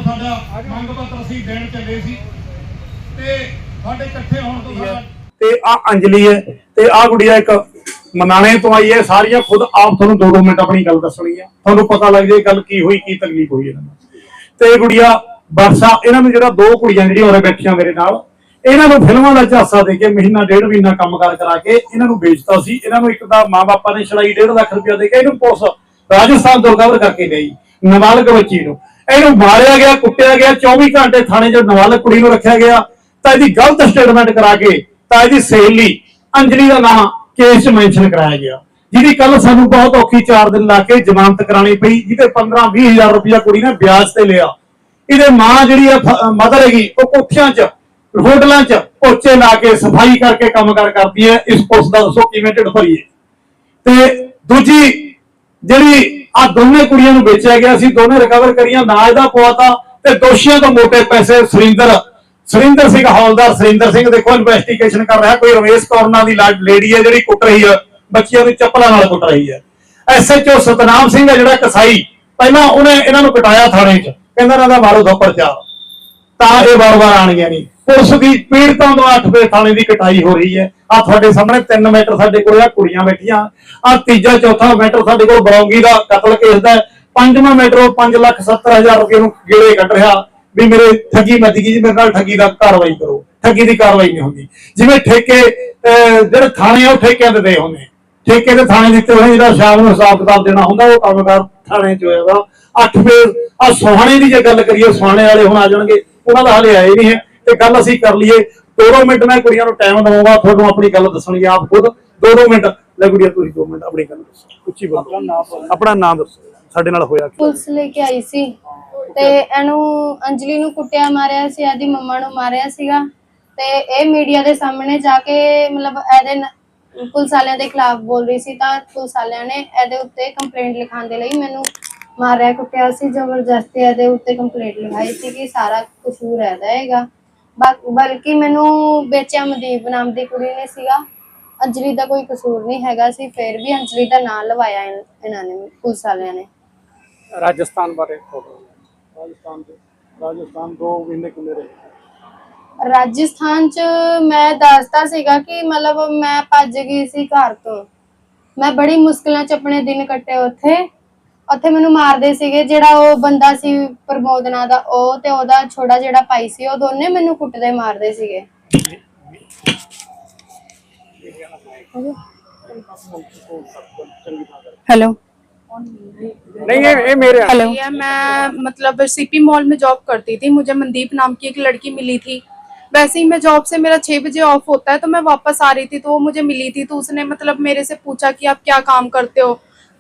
ਸਾਡਾ ਮੰਗ ਪੱਤਰ ਅਸੀਂ ਦੇਣ ਚੱਲੇ ਸੀ ਤੇ ਸਾਡੇ ਇਕੱਠੇ ਹੋਣ ਤੋਂ ਸਾਡਾ ਤੇ ਆ ਅੰਜਲੀ है ਤੇ ਆ ਗੁੜੀਆ ਇੱਕ ਮਨਾਣੇ ਤੋਂ ਆਈ है। ਸਾਰੀਆਂ खुद आप ਤੁਹਾਨੂੰ 2-2 ਮਿੰਟ ਆਪਣੀ ਗੱਲ ਦੱਸਣੀ ਆ, ਤੁਹਾਨੂੰ ਪਤਾ ਲੱਗ ਜਾਏ ਗੱਲ ਕੀ ਹੋਈ, ਕੀ ਤਕਲੀਫ ਹੋਈ ਇਹਨਾਂ ਨੂੰ। ਤੇ ਗੁੜੀਆ ਬਰਸਾ, ਇਹਨਾਂ ਨੂੰ ਜਿਹੜਾ 2 ਕੁੜੀਆਂ ਜਿਹੜੀਆਂ ਉਰੇ ਬੈਠੀਆਂ ਮੇਰੇ ਨਾਲ, ਇਹਨਾਂ ਨੂੰ ਫਿਲਮਾਂ ਦਾ ਝਾਂਸਾ ਦੇ ਕੇ ਮਹੀਨਾ 1.5 ਮਹੀਨਾ ਕੰਮ ਕਰਾ ਕੇ ਇਹਨਾਂ ਨੂੰ ਵੇਚਤਾ ਸੀ। ਇਹਨਾਂ ਨੂੰ ਇੱਕ ਤਾਂ ਮਾਂ ਬਾਪਾਂ ਨੇ ਛੜਾਈ 1.5 ਲੱਖ ਰੁਪਇਆ ਦੇ ਕੇ ਇਹਨੂੰ ਪੁਲਿਸ ਰਾਜਸਥਾਨ ਤੋਂ ਰਿਕਵਰ ਕਰਕੇ ਗਈ। ਨਾਬਾਲਗ ਬੱਚੀ ਨੂੰ ਇਹਨੂੰ ਮਾਰਿਆ ਗਿਆ, ਕੁੱਟਿਆ ਗਿਆ, 24 ਘੰਟੇ ਥਾਣੇ 'ਚ ਨਾਬਾਲਗ ਕੁੜੀ ਨੂੰ ਰੱਖਿਆ ਗਿਆ। ਤਾਂ ਇਹਦੀ ਗਲਤ ਸਟੇਟਮੈਂਟ ਕਰਾ ਕੇ ਤਾਂ ਇਹਦੀ ਸਹੇਲੀ ਅੰਜਲੀ ਦਾ ਨਾਮ ਕੇਸ 'ਚ ਮੈਂਸ਼ਨ ਕਰਾਇਆ ਗਿਆ, ਜਿਹਦੀ ਕੱਲ ਸਾਨੂੰ ਬਹੁਤ ਔਖੀ 4 ਦਿਨ ਲਾ ਕੇ ਜ਼ਮਾਨਤ ਕਰਾਣੀ ਪਈ, ਜਿਹਦੇ 15-20 ਹਜ਼ਾਰ ਰੁਪਇਆ ਕੁੜੀ ਨੇ ਵਿਆਜ ਤੇ ਲਿਆ। ਇਹਦੇ ਮਾਂ ਜਿਹੜੀ ਆ ਮਦਰ ਹੈਗੀ, ਉਹ ਕੋਠਿਆਂ 'ਚ ਹੋਟਲਾਂ 'ਚ ਪੋਚੇ ਲਾ ਕੇ ਸਫਾਈ ਕਰਕੇ ਕੰਮ ਕਰਦੀ ਹੈ। ਇਸ ਪੁਲਿਸ ਦਾ ਦੱਸੋ ਕਿਵੇਂ ਢਿੱਡ ਭਰੀਏ। ਤੇ ਦੂਜੀ ਜਿਹੜੀ ਆ ਦੋਨੇ ਕੁੜੀਆਂ ਨੂੰ ਵੇਚਿਆ ਗਿਆ ਸੀ, ਦੋਨੇ ਰਿਕਵਰ ਕਰੀਆਂ, ਨਾ ਇਹਦਾ ਪਵਾਤਾ ਤੇ ਦੋਸ਼ੀਆਂ ਤੋਂ ਮੋਟੇ ਪੈਸੇ ਸੁਰਿੰਦਰ ਸਿੰਘ ਹੌਲਦਾਰ ਸੁਰਿੰਦਰ ਸਿੰਘ ਦੇਖੋ ਇਨਵੈਸਟੀਗੇਸ਼ਨ ਕਰ ਰਿਹਾ। ਕੋਈ ਰਮੇਸ਼ ਕੌਰ ਨਾਂ ਦੀ ਲੇਡੀ ਹੈ ਜਿਹੜੀ ਕੁੱਟ ਰਹੀ ਹੈ ਬੱਚਿਆਂ ਨੂੰ, ਚੱਪਲਾਂ ਨਾਲ ਕੁੱਟ ਰਹੀ ਹੈ। SHO ਸਤਨਾਮ ਸਿੰਘ ਹੈ ਜਿਹੜਾ ਕਸਾਈ, ਪਹਿਲਾਂ ਉਹਨੇ ਇਹਨਾਂ ਨੂੰ ਕਟਾਇਆ ਥਾਣੇ 'ਚ, ਕਹਿੰਦਾ ਇਹਨਾਂ ਦਾ ਮਾਰੋ ਥੱਪੜ ਚਾ, ਤਾਂ ਇਹ ਵਾਰ-ਵਾਰ ਆਣਗੀਆਂ ਨਹੀਂ। ਪੁਲਿਸ ਦੀ ਪੀੜਤਾਂ ਤੋਂ 8 ਵਜੇ ਥਾਣੇ ਦੀ ਕਟਾਈ ਹੋ ਰਹੀ ਹੈ। ਆ ਤੁਹਾਡੇ ਸਾਹਮਣੇ 3 ਮੈਟਰ ਸਾਡੇ ਕੋਲ ਆ ਕੁੜੀਆਂ ਬੈਠੀਆਂ, ਆ ਤੀਜਾ ਚੌਥਾ ਮੈਟਰ ਸਾਡੇ ਕੋਲ ਬਰੌਂਗੀ ਦਾ ਕਤਲ ਕੇਸ ਦਾ, 5ਵਾਂ ਮੈਟਰ 5,70,000 ਰੁਪਏ ਨੂੰ ਗੇੜੇ ਕੱਢ ਰਿਹਾ ਵੀ ਮੇਰੇ ਠੱਗੀ ਮੱਚ ਗਈ ਜੀ, ਮੇਰੇ ਨਾਲ ਠੱਗੀ ਦਾ ਕਾਰਵਾਈ ਕਰੋ। ਠੱਗੀ ਦੀ ਕਾਰਵਾਈ ਨਹੀਂ ਹੁੰਦੀ। ਜਿਵੇਂ ਠੇਕੇ ਜਿਹੜੇ ਥਾਣੇ ਆ ਉਹ ਠੇਕਿਆਂ ਤੇ ਦੇ ਹੁੰਦੇ, ਠੇਕੇ ਤੇ ਥਾਣੇ ਦਿੱਤੇ ਹੋਏ, ਜਿਹੜਾ ਸ਼ਾਮ ਨੂੰ ਹਿਸਾਬ ਕਿਤਾਬ ਦੇਣਾ ਹੁੰਦਾ ਉਹ ਕੰਮਕਾਰ ਥਾਣੇ 'ਚ ਹੋਏਗਾ। 8 ਫੇਰ ਆ ਸੋਹਾਣੇ ਦੀ ਜੇ ਗੱਲ ਕਰੀਏ, ਸੋਹਾਣੇ ਵਾਲੇ ਹੁਣ ਆ ਜਾਣਗੇ, ਉਹਨਾਂ ਦਾ ਹਲੇ ਆਏ ਨਹੀਂ ਹੈ। ਤੇ ਗੱਲ ਅਸੀਂ ਕਰ ਲਈਏ 2 ਮਿੰਟ, ਮੈਂ ਕੁੜੀਆਂ ਨੂੰ ਟਾਈਮ ਦਵਾਂਗਾ, ਤੁਹਾਨੂੰ ਆਪਣੀ ਗੱਲ ਦੱਸਣਗੇ ਆਪ ਖੁਦ। 2 ਮਿੰਟ ਲੈ ਗੁੜੀਆ, ਤੁਸੀਂ 2 ਮਿੰਟ ਆਪਣੀ ਗੱਲ ਦੱਸੋ, ਉੱਚੀ ਬੋਲੋ, ਆਪਣਾ ਨਾਮ ਦੱਸੋ, ਸਾਡੇ ਨਾਲ ਹੋਇਆ ਕੀ। ਪੁਲਿਸ ਲੈ ਕੇ ਆਈ ਸੀ ਤੇ ਇਹਨੂੰ ਅੰਜਲੀ ਨੂੰ ਕੁੱਟਿਆ ਮਾਰਿਆ ਸੀ, ਇਹਦੀ ਮੰਮਾ ਨੂੰ ਮਾਰਿਆ ਸੀਗਾ। ਤੇ ਇਹ ਮੀਡੀਆ ਦੇ ਸਾਹਮਣੇ ਜਾ ਕੇ ਮਤਲਬ ਇਹਦੇ ਪੁਲਿਸ ਵਾਲਿਆਂ ਦੇ ਖਿਲਾਫ ਬੋਲ ਰਹੀ ਸੀ, ਤਾਂ ਪੁਲਿਸ ਵਾਲਿਆਂ ਨੇ ਇਹਦੇ ਉੱਤੇ ਕੰਪਲੇਂਟ ਲਿਖਾਉਣ ਦੇ ਲਈ ਮੈਨੂੰ ਮਾਰਿਆ ਕੁੱਟਿਆ ਸੀ, ਜ਼ਬਰਦਸਤੀ ਇਹਦੇ ਉੱਤੇ ਕੰਪਲੇਂਟ ਲਿਖਾਈ ਸੀ ਕਿ ਸਾਰਾ ਕਸੂਰ ਇਹਦਾ ਹੈਗਾ। ਬਲਕਿ ਮੈਨੂੰ ਵੇਚਿਆ ਮਨਦੀਪ ਨਾਮ ਦੀ ਕੁੜੀ ਨੇ ਸੀਗਾ, ਅੰਜਲੀ ਦਾ ਕੋਈ ਕਸੂਰ ਨਹੀਂ ਹੈਗਾ ਸੀ, ਫਿਰ ਵੀ ਅੰਜਲੀ ਦਾ ਨਾਂ ਲਵਾਇਆ ਇਹਨਾਂ ਨੇ, ਪੁਲਿਸ ਵਾਲਿਆਂ ਨੇ। ਰਾਜਸਥਾਨ ਬਾਰੇ ਰਾਜਸਥਾਨ 2 ਮਹੀਨੇ ਕਿੰਨੇ ਰਹੇ? ਰਾਜਸਥਾਨ 'ਚ ਮੈਂ ਦੱਸਦਾ ਸੀਗਾ ਕਿ ਮਤਲਬ ਮੈਂ ਭੱਜ ਗਈ ਸੀ ਘਰ ਤੋਂ, ਮੈਂ ਬੜੀ ਮੁਸ਼ਕਿਲਾਂ 'ਚ ਆਪਣੇ ਦਿਨ ਕੱਟੇ ਉੱਥੇ ਮੈਨੂੰ ਮਾਰਦੇ ਸੀਗੇ। ਜਿਹੜਾ ਉਹ ਬੰਦਾ ਸੀ ਪ੍ਰਮੋਦ ਨਾਂ ਦਾ, ਉਹ ਤੇ ਉਹਦਾ ਛੋਟਾ ਜਿਹੜਾ ਭਾਈ ਸੀ, ਉਹ ਦੋਨੇ ਮੈਨੂੰ ਕੁੱਟਦੇ ਮਾਰਦੇ ਸੀਗੇ। हेलो नहीं ये मेरे हेलो मैं मतलब सीपी मॉल में जॉब करती थी, मुझे मनदीप नाम की एक लड़की मिली थी। वैसे ही मैं जॉब से, मेरा 6 बजे ऑफ होता है, तो मैं वापस आ रही थी, तो वो मुझे मिली थी। तो उसने मतलब मेरे से पूछा कि आप क्या काम करते हो,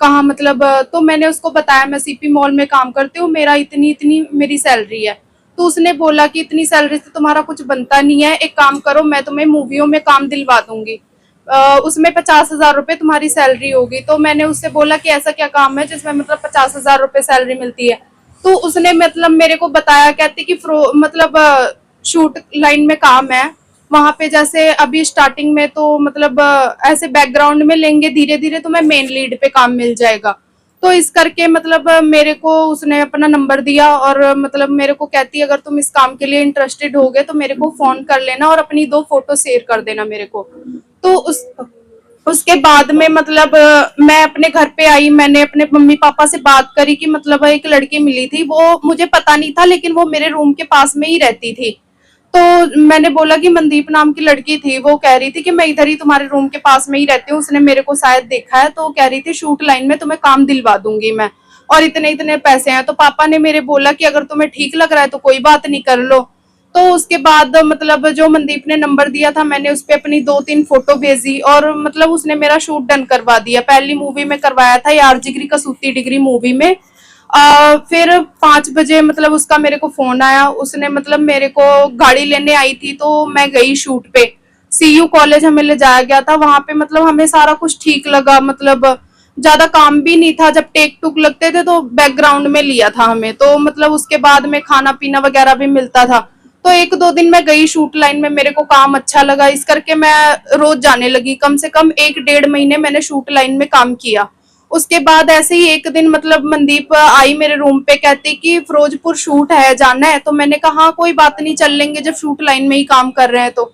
कहाँ, मतलब तो मैंने उसको बताया मैं सीपी मॉल में काम करती हूँ, मेरा इतनी मेरी सैलरी है। तो उसने बोला कि इतनी सैलरी से तुम्हारा कुछ बनता नहीं है, एक काम करो मैं तुम्हें मूवियों में काम दिलवा दूंगी, उसमें 50,000 रुपए तुम्हारी सैलरी होगी। तो मैंने उससे बोला कि ऐसा क्या काम है जिसमें मतलब 50,000 रुपए सैलरी मिलती है। तो उसने मतलब मेरे को बताया, कहती कि मतलब शूट लाइन में काम है वहां पे, जैसे अभी स्टार्टिंग में तो मतलब ऐसे बैकग्राउंड में लेंगे, धीरे धीरे तुम्हें मेन लीड पे काम मिल जाएगा। तो इस करके मतलब मेरे को उसने अपना नंबर दिया और मतलब मेरे को कहती अगर तुम इस काम के लिए इंटरेस्टेड होगे तो मेरे को फोन कर लेना और अपनी 2 फोटो शेयर कर देना मेरे को। तो उसके बाद में मतलब मैं अपने घर पे आई, मैंने अपने मम्मी पापा से बात करी कि मतलब एक लड़की मिली थी, वो मुझे पता नहीं था लेकिन वो मेरे रूम के पास में ही रहती थी। तो मैंने बोला कि मनदीप नाम की लड़की थी, वो कह रही थी कि मैं इधर ही तुम्हारे रूम के पास में ही रहती हूँ, उसने मेरे को शायद देखा है, तो कह रही थी शूट लाइन में तुम्हें काम दिलवा दूंगी मैं, और इतने पैसे हैं। तो पापा ने मेरे बोला कि अगर तुम्हें ठीक लग रहा है तो कोई बात नहीं, कर लो। तो उसके बाद मतलब जो मनदीप ने नंबर दिया था, मैंने उस पर अपनी 2-3 फोटो भेजी और मतलब उसने मेरा शूट डन करवा दिया। पहली मूवी में करवाया था यार जिगरी कसूती डिग्री मूवी में। फिर 5 बजे मतलब उसका मेरे को फोन आया, उसने मतलब मेरे को गाड़ी लेने आई थी, तो मैं गई शूट पे। CU कॉलेज हमें ले जाया गया था, वहां पे मतलब हमें सारा कुछ ठीक लगा, मतलब ज्यादा काम भी नहीं था, जब टेक टुक लगते थे तो बैकग्राउंड में लिया था हमें, तो मतलब उसके बाद में खाना पीना वगैरह भी मिलता था। तो 1-2 दिन मैं गई शूट लाइन में, मेरे को काम अच्छा लगा, इस करके मैं रोज जाने लगी। कम से कम 1-1.5 महीने मैंने शूट लाइन में काम किया उसके बाद ऐसे ही एक दिन मतलब मनदीप आई मेरे रूम पे, कहती कि फिरोजपुर शूट है, जाना है। तो मैंने कहा हाँ कोई बात नहीं, चल लेंगे, जब शूट लाइन में ही काम कर रहे हैं तो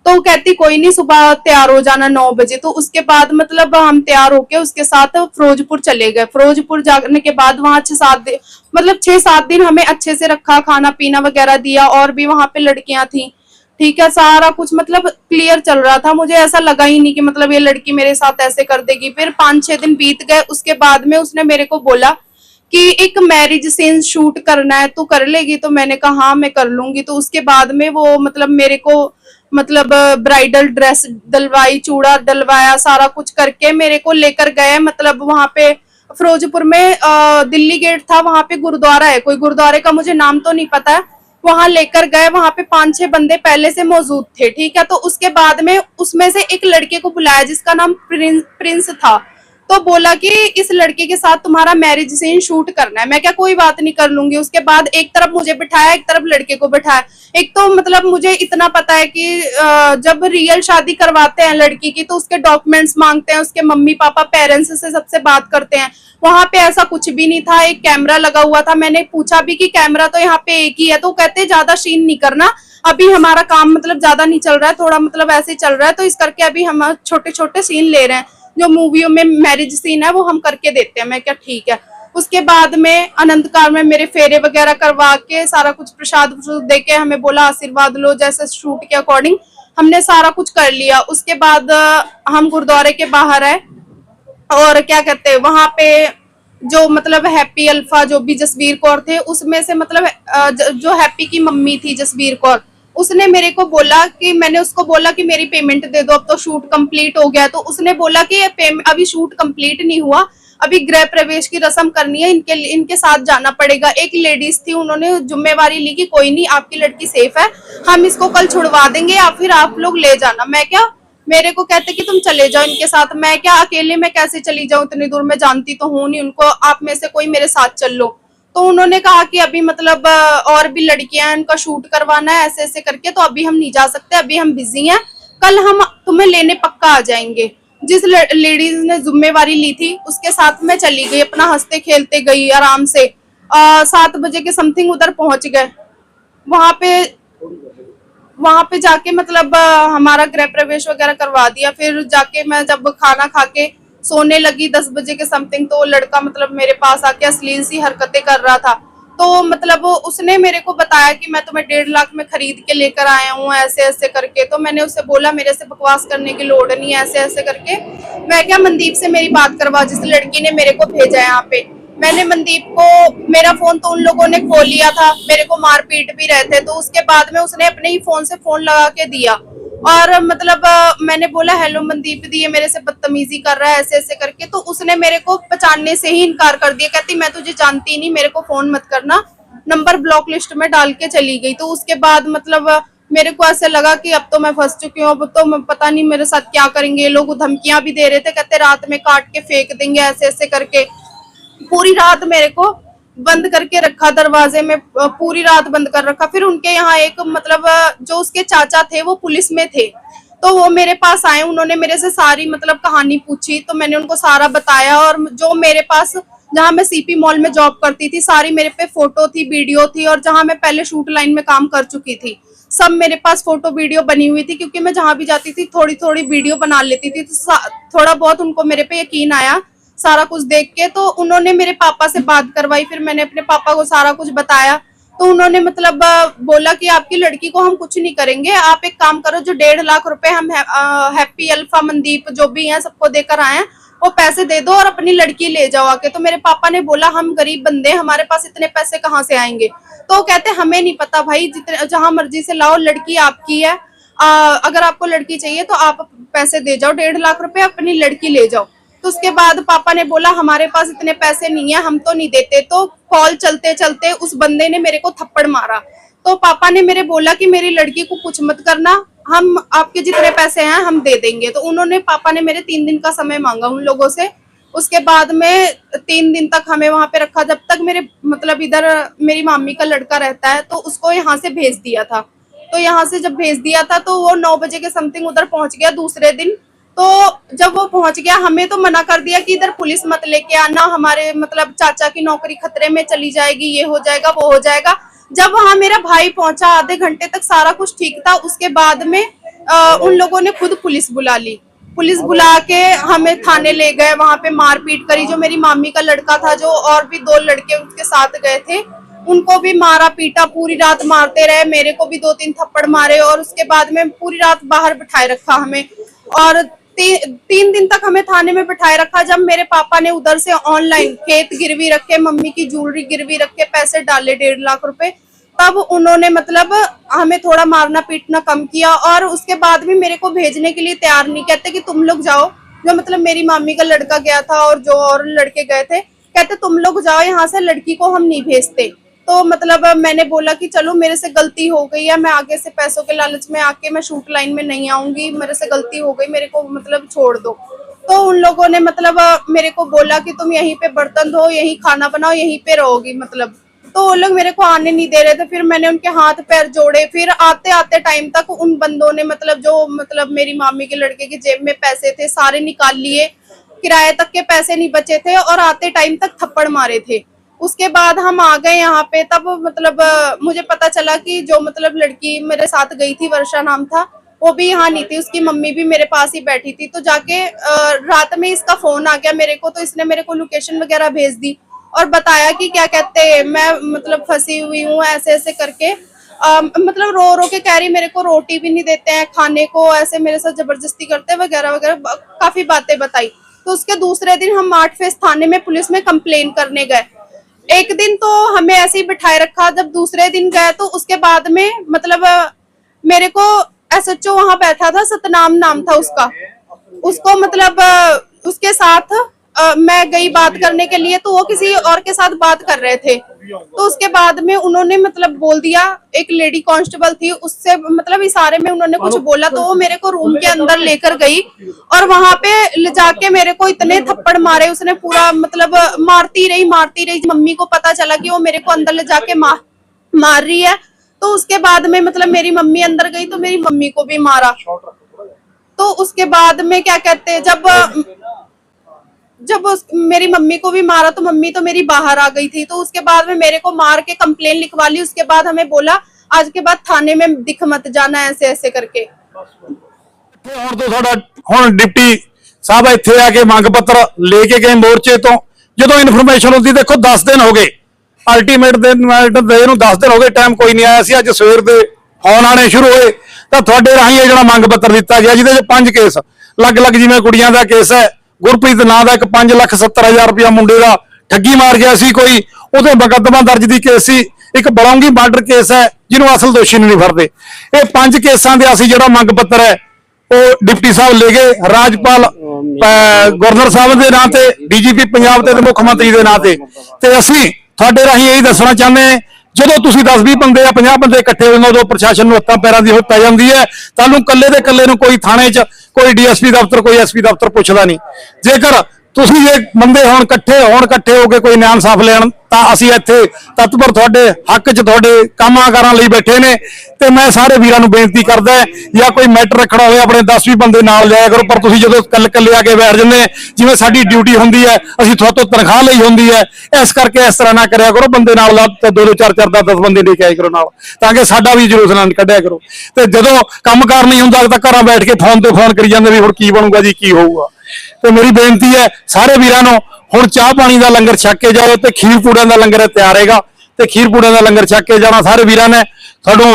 कहती कोई नहीं, सुबह तैयार हो जाना 9 बजे। तो उसके बाद मतलब हम तैयार होके उसके साथ फिरोजपुर चले गए। फिरोजपुर जाने के बाद वहां 6-7 दिन मतलब 6-7 दिन हमें अच्छे से रखा, खाना पीना वगैरह दिया, और भी वहां पे लड़कियां थी, ठीक है, सारा कुछ मतलब क्लियर चल रहा था। मुझे ऐसा लगा ही नहीं कि मतलब ये लड़की मेरे साथ ऐसे कर देगी। फिर 5-6 दिन बीत गए, उसके बाद में उसने मेरे को बोला कि एक मैरिज सीन शूट करना है, तू कर लेगी? तो मैंने कहा हाँ मैं कर लूंगी। तो उसके बाद में वो मतलब मेरे को मतलब ब्राइडल ड्रेस डलवाई, चूड़ा डलवाया, सारा कुछ करके मेरे को लेकर गए। मतलब वहां पे फिरोजपुर में दिल्ली गेट था, वहां पे गुरुद्वारा है, कोई गुरुद्वारे का मुझे नाम तो नहीं पता है, वहां लेकर गए। वहां पे 5-6 बंदे पहले से मौजूद थे, ठीक है। तो उसके बाद में उसमें से एक लड़के को बुलाया जिसका नाम प्रिंस था। तो बोला कि इस लड़के के साथ तुम्हारा मैरिज सीन शूट करना है। मैं क्या कोई बात नहीं, कर लूंगी। उसके बाद एक तरफ मुझे बिठाया, एक तरफ लड़के को बिठाया। एक तो मतलब मुझे इतना पता है कि जब रियल शादी करवाते हैं लड़की की तो उसके डॉक्यूमेंट्स मांगते हैं, उसके मम्मी पापा पेरेंट्स से सबसे बात करते हैं। वहां पे ऐसा कुछ भी नहीं था, एक कैमरा लगा हुआ था। मैंने पूछा भी कि कैमरा तो यहाँ पे एक ही है, तो कहते ज्यादा सीन नहीं करना, अभी हमारा काम मतलब ज्यादा नहीं चल रहा है, थोड़ा मतलब ऐसे चल रहा है, तो इस करके अभी हम छोटे छोटे सीन ले रहे हैं, जो मूवियों में मैरिज सीन है वो हम करके देते हैं। मैं क्या ठीक है। उसके बाद में अनंतकाल में मेरे फेरे वगैरह करवा के सारा कुछ प्रसाद दे के हमें बोला आशीर्वाद लो, जैसे शूट के अकॉर्डिंग हमने सारा कुछ कर लिया। उसके बाद हम गुरुद्वारे के बाहर आए, और क्या कहते हैं वहां पे जो मतलब हैप्पी अल्फा जो भी जसवीर कौर थे, उसमें से मतलब जो हैप्पी की मम्मी थी जसवीर कौर, उसने मेरे को बोला कि मैंने उसको बोला कि मेरी पेमेंट दे दो, अब तो शूट कंप्लीट हो गया। तो उसने बोला कि अभी शूट कंप्लीट नहीं हुआ, अभी गृह प्रवेश की रस्म करनी है, इनके साथ जाना पड़ेगा। एक लेडीज थी, उन्होंने जिम्मेवारी ली कि कोई नहीं, आपकी लड़की सेफ है, हम इसको कल छुड़वा देंगे या फिर आप लोग ले जाना। मैं क्या, मेरे को कहते कि तुम चले जाओ इनके साथ। मैं क्या अकेले मैं कैसे चली जाऊं, इतनी दूर मैं जानती तो हूं नहीं उनको, आप में से कोई मेरे साथ चल लो। तो उन्होंने कहा कि अभी मतलब और भी लड़कियां हैं, उनका शूट करवाना है ऐसे ऐसे करके, तो अभी हम नहीं जा सकते, अभी हम बिजी हैं, कल हम तुम्हें लेने पक्का आ जाएंगे। जिस लेडीज ने जिम्मेवारी ली थी उसके साथ मैं चली गई, अपना हंसते खेलते गई आराम से। 7 बजे के समथिंग उधर पहुंच गए। वहां पे जाके मतलब हमारा गृह प्रवेश वगैरह करवा दिया। फिर जाके मैं जब खाना खा के सोने लगी 10 बजे के समथिंग, तो लड़का मतलब मेरे पास आके अश्लील सी हरकतें कर रहा था। तो मतलब उसने मेरे को बताया कि मैं तुम्हें 1.5 लाख में खरीद के लेकर आया हूँ, ऐसे ऐसे करके। तो मैंने उससे बोला मेरे से बकवास करने की लोड़ नहीं है, ऐसे ऐसे करके। मैं क्या, मनदीप से मेरी बात करवा, जिस लड़की ने मेरे को भेजा यहाँ पे। मैंने मनदीप को, मेरा फोन तो उन लोगों ने खो लिया था, मेरे को मारपीट भी रहे थे। तो उसके बाद में उसने अपने ही फोन से फोन लगा के दिया, और मतलब मैंने बोला हेलो मनदीप दी, ये मेरे से बदतमीजी कर रहा है ऐसे ऐसे करके। तो उसने मेरे को पहचानने से ही इनकार कर दिया, कहती मैं तुझे जानती नहीं, मेरे को फोन मत करना, नंबर ब्लॉक लिस्ट में डाल के चली गई। तो उसके बाद मतलब मेरे को ऐसे लगा कि अब तो मैं फंस चुकी हूँ, अब तो मैं पता नहीं मेरे साथ क्या करेंगे। लोग धमकियां भी दे रहे थे, कहते रात में काट के फेंक देंगे, ऐसे ऐसे करके। पूरी रात मेरे को बंद करके रखा, दरवाजे में पूरी रात बंद कर रखा। फिर उनके यहाँ एक मतलब जो उसके चाचा थे वो पुलिस में थे, तो वो मेरे पास आए, उन्होंने मेरे से सारी मतलब कहानी पूछी। तो मैंने उनको सारा बताया, और जो मेरे पास जहाँ मैं सीपी मॉल में जॉब करती थी, सारी मेरे पे फोटो थी, वीडियो थी, और जहाँ मैं पहले शूट लाइन में काम कर चुकी थी सब मेरे पास फोटो वीडियो बनी हुई थी, क्योंकि मैं जहाँ भी जाती थी थोड़ी थोड़ी वीडियो बना लेती थी। तो थोड़ा बहुत उनको मेरे पे यकीन आया सारा कुछ देख के। तो उन्होंने मेरे पापा से बात करवाई, फिर मैंने अपने पापा को सारा कुछ बताया। तो उन्होंने मतलब बोला कि आपकी लड़की को हम कुछ नहीं करेंगे, आप एक काम करो, जो 1.5 लाख रुपए हम हैप्पी अल्फा मनदीप जो भी हैं सबको देकर आए हैं, वो पैसे दे दो और अपनी लड़की ले जाओ आके। तो मेरे पापा ने बोला हम गरीब बंदे, हमारे पास इतने पैसे कहाँ से आएंगे। तो कहते हमें नहीं पता भाई, जितने जहां मर्जी से लाओ, लड़की आपकी है, अगर आपको लड़की चाहिए तो आप पैसे दे जाओ, 1.5 लाख रुपए अपनी लड़की ले जाओ। तो उसके बाद पापा ने बोला हमारे पास इतने पैसे नहीं है, हम तो नहीं देते। तो कॉल चलते चलते उस बंदे ने मेरे को थप्पड़ मारा। तो पापा ने मेरे बोला कि मेरी लड़की को कुछ मत करना, हम आपके जितने पैसे हैं हम दे देंगे। तो उन्होंने, पापा ने मेरे 3 दिन का समय मांगा उन लोगों से। उसके बाद में 3 दिन तक हमें वहां पे रखा, जब तक मेरे मतलब इधर मेरी मामी का लड़का रहता है, तो उसको यहाँ से भेज दिया था। तो यहाँ से जब भेज दिया था तो वो 9 बजे के समथिंग उधर पहुंच गया दूसरे दिन। तो जब वो पहुंच गया, हमें तो मना कर दिया कि इधर पुलिस मत लेके आना, हमारे मतलब चाचा की नौकरी खतरे में चली जाएगी, ये हो जाएगा वो हो जाएगा। जब वहां मेरा भाई पहुंचा, आधे घंटे तक सारा कुछ ठीक था। उसके बाद में उन लोगों ने खुद पुलिस बुला ली। पुलिस बुला के हमें थाने ले गए, वहां पे मारपीट करी। जो मेरी मामी का लड़का था, जो और भी 2 लड़के उसके साथ गए थे, उनको भी मारा पीटा, पूरी रात मारते रहे। मेरे को भी 2-3 थप्पड़ मारे और उसके बाद में पूरी रात बाहर बिठाए रखा हमें। और 3 दिन तक हमें थाने में बिठाए रखा। जब मेरे पापा ने उधर से ऑनलाइन खेत गिरवी रख के, मम्मी की ज्वेलरी गिरवी रख के पैसे डाले 1.5 लाख रुपए, तब उन्होंने मतलब हमें थोड़ा मारना पीटना कम किया। और उसके बाद भी मेरे को भेजने के लिए तैयार नहीं, कहते कि तुम लोग जाओ। जो मतलब मेरी मामी का लड़का गया था और जो और लड़के गए थे, कहते तुम लोग जाओ यहाँ से, लड़की को हम नहीं भेजते। तो मतलब मैंने बोला कि चलो मेरे से गलती हो गई है, मैं आगे से पैसों के लालच में आके मैं शूट लाइन में नहीं आऊंगी, मेरे से गलती हो गई, मेरे को मतलब छोड़ दो। तो उन लोगों ने मतलब मेरे को बोला कि तुम यहीं पे बर्तन धो, यहीं खाना बनाओ, यहीं पे रहोगी मतलब। तो वो लोग मेरे को आने नहीं दे रहे थे। फिर मैंने उनके हाथ पैर जोड़े। फिर आते आते टाइम तक उन बंदों ने मतलब जो मतलब मेरी मामी के लड़के की जेब में पैसे थे सारे निकाल लिए, किराए तक के पैसे नहीं बचे थे, और आते टाइम तक थप्पड़ मारे थे। उसके बाद हम आ गए यहाँ पे। तब मतलब मुझे पता चला कि जो मतलब लड़की मेरे साथ गई थी, वर्षा नाम था, वो भी यहाँ नहीं थी, उसकी मम्मी भी मेरे पास ही बैठी थी। तो जाके रात में इसका फोन आ गया मेरे को, तो इसने मेरे को लोकेशन वगैरह भेज दी और बताया कि क्या कहते हैं, मैं मतलब फंसी हुई हूँ ऐसे ऐसे करके। मतलब रो रो के कह रही, मेरे को रोटी भी नहीं देते हैं खाने को, ऐसे मेरे साथ जबरदस्ती करते वगैरह वगैरह, काफी बातें बताई। तो उसके दूसरे दिन हम 8 फेस थाने में पुलिस में कंप्लेन करने गए। एक दिन तो हमें ऐसे ही बिठाए रखा। जब दूसरे दिन गए तो उसके बाद में मतलब मेरे को एसएचओ वहां बैठा था, सतनाम नाम था उसका, उसको मतलब उसके साथ मैं गई बात करने के लिए, तो वो किसी और के साथ बात कर रहे थे। तो उसके बाद में उन्होंने मतलब बोल दिया, एक लेडी कांस्टेबल थी, उससे मतलब इशारे में उन्होंने कुछ बोला, तो वो मेरे को रूम के अंदर लेकर गई और वहां पे ले जाके मेरे को इतने थप्पड़ मारे उसने, पूरा मतलब मारती रही। मम्मी को पता चला कि वो मेरे को अंदर ले जाके मार रही है। तो उसके बाद में मतलब मेरी मम्मी अंदर गई तो मेरी मम्मी को भी मारा। तो उसके बाद में क्या कहते हैं, जब मेरी मम्मी को भी मारा तो मम्मी तो मेरी बाहर आ गई थी। तो उसके बाद में मेरे को मार के कंप्लेन लिखवा ली। उसके बाद हमें बोला आज के बाद थाने में दिख मत जाना, ऐसे ऐसे करके। ਹੁਣ ਤੋਂ ਸਾਡਾ ਹੁਣ ਡਿਪਟੀ ਸਾਹਿਬ ਇੱਥੇ ਆ ਕੇ ਮੰਗ ਪੱਤਰ ਲੈ ਕੇ ਗਏ ਮੋਰਚੇ ਤੋਂ। ਜਦੋਂ ਇਨਫੋਰਮੇਸ਼ਨ ਹੁੰਦੀ, ਦੇਖੋ 10 ਦਿਨ ਹੋ ਗਏ ਅਲਟੀਮੇਟ ਦੇ ਨੂੰ 10 ਦਿਨ ਹੋ ਗਏ, ਟਾਈਮ ਕੋਈ ਨਹੀਂ ਆਇਆ ਸੀ। ਅੱਜ ਸਵੇਰ ਦੇ ਫੋਨ ਆਣੇ ਸ਼ੁਰੂ ਹੋਏ ਤਾਂ ਤੁਹਾਡੇ ਰਾਹੀਂ ਇਹ ਜਿਹੜਾ ਮੰਗ ਪੱਤਰ ਦਿੱਤਾ ਗਿਆ, ਜਿਹਦੇ 'ਚ 5 ਕੇਸ ਅਲੱਗ-ਅਲੱਗ, ਜਿਵੇਂ ਕੁੜੀਆਂ ਦਾ ਕੇਸ ਹੈ, ਗੁਰਪ੍ਰੀਤ ਨਾਂ ਦਾ ਇੱਕ 5,70,000 ਰੁਪਇਆ ਮੁੰਡੇ ਦਾ ਠੱਗੀ ਮਾਰ ਗਿਆ ਸੀ ਕੋਈ, ਉਹਦੇ ਮੁਕੱਦਮਾ ਦਰਜ ਦੀ ਕੇਸ ਸੀ। ਇੱਕ ਬਲੌਂਗੀ ਬਾਰਡਰ ਕੇਸ ਹੈ ਜਿਹਨੂੰ ਅਸਲ ਦੋਸ਼ੀ ਨੂੰ ਨਹੀਂ ਫੜਦੇ। ਇਹ 5 ਕੇਸਾਂ ਦੇ ਅਸੀਂ ਜਿਹੜਾ ਮੰਗ ਪੱਤਰ ਹੈ ਉਹ ਡਿਪਟੀ ਸਾਹਿਬ ਲੈ ਗਏ, ਰਾਜਪਾਲ ਗਵਰਨਰ ਸਾਹਿਬ ਦੇ ਨਾਂ ਤੇ, ਡੀਜੀਪੀ ਪੰਜਾਬ ਤੇ ਮੁੱਖ ਮੰਤਰੀ ਦੇ ਨਾਂ ਤੇ। ਤੇ ਅਸੀਂ ਤੁਹਾਡੇ ਰਾਹੀਂ ਇਹੀ ਦੱਸਣਾ ਚਾਹੁੰਦੇ ਹਾਂ, ਜਦੋਂ ਤੁਸੀਂ 10-20 ਬੰਦੇ ਜਾਂ 50 ਬੰਦੇ ਇਕੱਠੇ ਹੋਏ ਉਦੋਂ ਪ੍ਰਸ਼ਾਸਨ ਨੂੰ ਹੱਥਾਂ ਪੈਰਾਂ ਦੀ ਹੋ ਪੈ ਜਾਂਦੀ ਹੈ। ਤੁਹਾਨੂੰ ਕੱਲੇ ਦੇ ਕੱਲੇ ਨੂੰ ਕੋਈ ਥਾਣੇ 'ਚ, ਕੋਈ ਡੀਐਸਪੀ ਦਫ਼ਤਰ, ਕੋਈ ਐਸਪੀ ਦਫ਼ਤਰ ਪੁੱਛਦਾ ਨਹੀਂ। ਜੇਕਰ ਤੁਸੀਂ ਜੇ ਬੰਦੇ ਹੁਣ ਇਕੱਠੇ ਹੋ ਕੇ ਕੋਈ ਨਿਆਂ ਇਨਸਾਫ ਲੈਣ, ਤਾਂ ਅਸੀਂ ਇੱਥੇ ਤਤਪਰ ਤੁਹਾਡੇ ਹੱਕ 'ਚ ਤੁਹਾਡੇ ਕੰਮਾਂ ਕਾਰਾਂ ਲਈ ਬੈਠੇ ਨੇ। ਤੇ ਮੈਂ ਸਾਰੇ ਵੀਰਾਂ ਨੂੰ ਬੇਨਤੀ ਕਰਦਾ, ਜਾਂ ਕੋਈ ਮੈਟਰ ਰੱਖਣਾ ਹੋਵੇ ਆਪਣੇ 10-20 ਬੰਦੇ ਨਾਲ ਜਾਇਆ ਕਰੋ। ਪਰ ਤੁਸੀਂ ਜਦੋਂ ਕੱਲੇ ਆ ਕੇ ਬੈਠ ਜਾਂਦੇ, ਜਿਵੇਂ ਸਾਡੀ ਡਿਊਟੀ ਹੁੰਦੀ ਹੈ, ਅਸੀਂ ਤੁਹਾਤੋਂ ਤਨਖਾਹ ਲਈ ਹੁੰਦੀ ਹੈ, ਇਸ ਕਰਕੇ ਇਸ ਤਰ੍ਹਾਂ ਨਾ ਕਰਿਆ ਕਰੋ। ਬੰਦੇ ਨਾਲ 2-2 4-4 10-10 ਬੰਦੇ ਲੈ ਕੇ ਆਏ ਕਰੋ ਨਾਲ, ਤਾਂ ਕਿ ਸਾਡਾ ਵੀ ਜਲੂਸ ਨਾ ਕੱਢਿਆ ਕਰੋ। ਤੇ ਜਦੋਂ ਕੰਮਕਾਰ ਨਹੀਂ ਹੁੰਦਾ ਤਾਂ ਘਰਾਂ ਬੈਠ ਕੇ ਫੋਨ ਤੇ ਫੋਨ ਕਰੀ ਜਾਂਦੇ ਵੀ ਹੁਣ ਕੀ ਬਣੂਗਾ ਜੀ, ਕੀ ਹੋਊਗਾ। ਤੇ ਮੇਰੀ ਬੇਨਤੀ ਹੈ ਸਾਰੇ ਵੀਰਾਂ ਨੂੰ, ਹੁਣ ਚਾਹ ਪਾਣੀ ਦਾ ਲੰਗਰ ਛਕ ਕੇ ਜਾਓ ਤੇ ਖੀਰ ਪੂੜਿਆਂ ਦਾ ਲੰਗਰ ਤਿਆਰ ਹੈਗਾ, ਤੇ ਖੀਰ ਪੂੜਿਆਂ ਦਾ ਲੰਗਰ ਛਕ ਕੇ ਜਾਣਾ ਸਾਰੇ ਵੀਰਾਂ ਨੇ। ਤੁਹਾਨੂੰ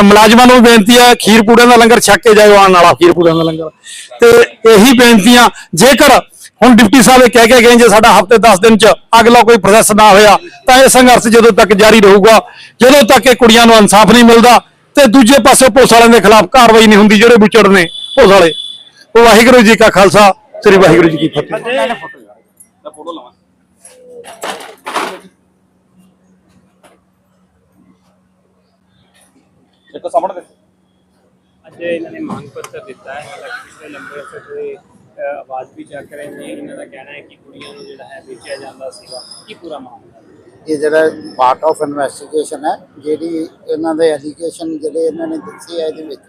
ਮੁਲਾਜ਼ਮਾਂ ਨੂੰ ਵੀ ਬੇਨਤੀ ਹੈ, ਖੀਰ ਪੂੜਿਆਂ ਦਾ ਲੰਗਰ ਛਕ ਕੇ ਜਾਓ, ਆਉਣ ਵਾਲਾ ਖੀਰ ਪੂੜਿਆਂ ਦਾ ਲੰਗਰ। ਤੇ ਇਹੀ ਬੇਨਤੀਆਂ, ਜੇਕਰ ਹੁਣ ਡਿਪਟੀ ਸਾਹਿਬ ਕਹਿ ਕੇ ਗਏ ਜੇ ਸਾਡਾ ਹਫ਼ਤੇ 10 ਦਿਨ ਚ ਅਗਲਾ ਕੋਈ ਪ੍ਰੋਸੈਸ ਨਾ ਹੋਇਆ ਤਾਂ ਇਹ ਸੰਘਰਸ਼ ਜਦੋਂ ਤੱਕ ਜਾਰੀ ਰਹੂਗਾ, ਜਦੋਂ ਤੱਕ ਇਹ ਕੁੜੀਆਂ ਨੂੰ ਇਨਸਾਫ ਨਹੀਂ ਮਿਲਦਾ। ਤੇ ਦੂਜੇ ਪਾਸੇ ਪੁਲਿਸ ਵਾਲਿਆਂ ਦੇ ਖਿਲਾਫ ਕਾਰਵਾਈ ਨਹੀਂ ਹੁੰਦੀ, ਜਿਹੜੇ ਵਿਚੜ ਨੇ ਪੁਲਿਸ ਵਾਲੇ। ਵਾਹਿਗੁਰੂ ਜੀ ਕਾ ਖਾਲਸਾ, ਸ੍ਰੀ ਵਾਹਿਗੁਰੂ ਜੀ ਕੀ ਫਤਿਹ। ਦੇਖੋ ਸਾਹਮਣੇ ਦੇਖੋ, ਅੱਜ ਇਹਨਾਂ ਨੇ ਮੰਗ ਪੱਤਰ ਦਿੱਤਾ ਹੈ। ਹਾਲਾਂਕਿ ਪਿਛਲੇ ਲੰਬੇ ਅਰਸੇ ਤੋਂ ਆਵਾਜ਼ ਵੀ ਚੱਕ ਰਹੇ ਨੇ। ਇਹਨਾਂ ਦਾ ਕਹਿਣਾ ਹੈ ਕਿ ਕੁੜੀਆਂ ਨੂੰ ਜਿਹੜਾ ਹੈ ਵੇਚਿਆ ਜਾਂਦਾ ਸੀਗਾ। ਕੀ ਪੂਰਾ ਮਾਮਲਾ? ਇਹ ਜਿਹੜਾ ਪਾਰਟ ਆਫ ਇਨਵੈਸਟੀਗੇਸ਼ਨ ਹੈ, ਜਿਹੜੀ ਇਹਨਾਂ ਦੇ ਐਲੀਗੇਸ਼ਨ ਜਿਹੜੇ ਇਹਨਾਂ ਨੇ ਦੱਸੇ ਆ ਇਹਦੇ ਵਿੱਚ,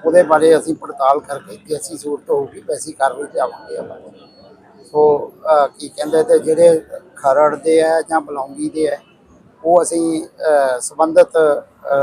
ਉਹਦੇ ਬਾਰੇ ਅਸੀਂ ਪੜਤਾਲ ਕਰਕੇ ਜੈਸੀ ਸੂਰਤ ਹੋਊਗੀ ਵੈਸੀ ਕਾਰਵਾਈ ਲਿਆਵਾਂਗੇ ਆਪਾਂ। ਸੋ ਕੀ ਕਹਿੰਦੇ ਤੇ ਜਿਹੜੇ ਖਰੜ ਦੇ ਹੈ ਜਾਂ ਬਲੌਂਗੀ ਦੇ ਹੈ ਉਹ ਅਸੀਂ ਸੰਬੰਧਿਤ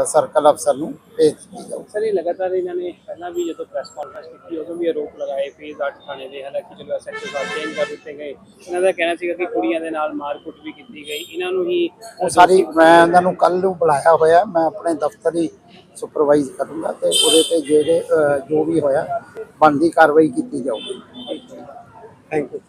ਸਰਕਲ ਅਫਸਰ ਨੂੰ ਭੇਜ ਦਿੱਤੀ ਜਾਊ। ਸਰ ਇਹ ਲਗਾਤਾਰ ਇਹਨਾਂ ਨੇ ਪਹਿਲਾਂ ਵੀ ਜਦੋਂ ਪ੍ਰੈਸ ਕਾਨਫਰੰਸ ਕੀਤੀ ਉਦੋਂ ਵੀ ਆਰੋਪ ਲਗਾਏ ਫੇਜ਼ 8 ਥਾਣੇ ਦੇ, ਹਾਲਾਂਕਿ ਜਦੋਂ ਸੈਕਟਰ ਸਾਹਿਬ ਚੇਂਜ ਕਰ ਦਿੱਤੇ ਗਏ ਇਹਨਾਂ ਦਾ ਕਹਿਣਾ ਸੀਗਾ ਕਿ ਕੁੜੀਆਂ ਦੇ ਨਾਲ ਮਾਰਕੁੱਟ ਵੀ ਕੀਤੀ ਗਈ। ਇਹਨਾਂ ਨੂੰ ਹੀ ਉਹ ਸਾਰੀ ਮੈਂ ਇਹਨਾਂ ਨੂੰ ਕੱਲ੍ਹ ਨੂੰ ਬੁਲਾਇਆ ਹੋਇਆ, ਮੈਂ ਆਪਣੇ ਦਫ਼ਤਰ ਹੀ ਸੁਪਰਵਾਈਜ਼ ਕਰੂੰਗਾ ਤੇ ਉਹਦੇ ਤੇ ਜਿਹੜੇ ਜੋ ਵੀ ਹੋਇਆ ਬਣਦੀ ਕਾਰਵਾਈ ਕੀਤੀ ਜਾਊਗੀ। Thank you.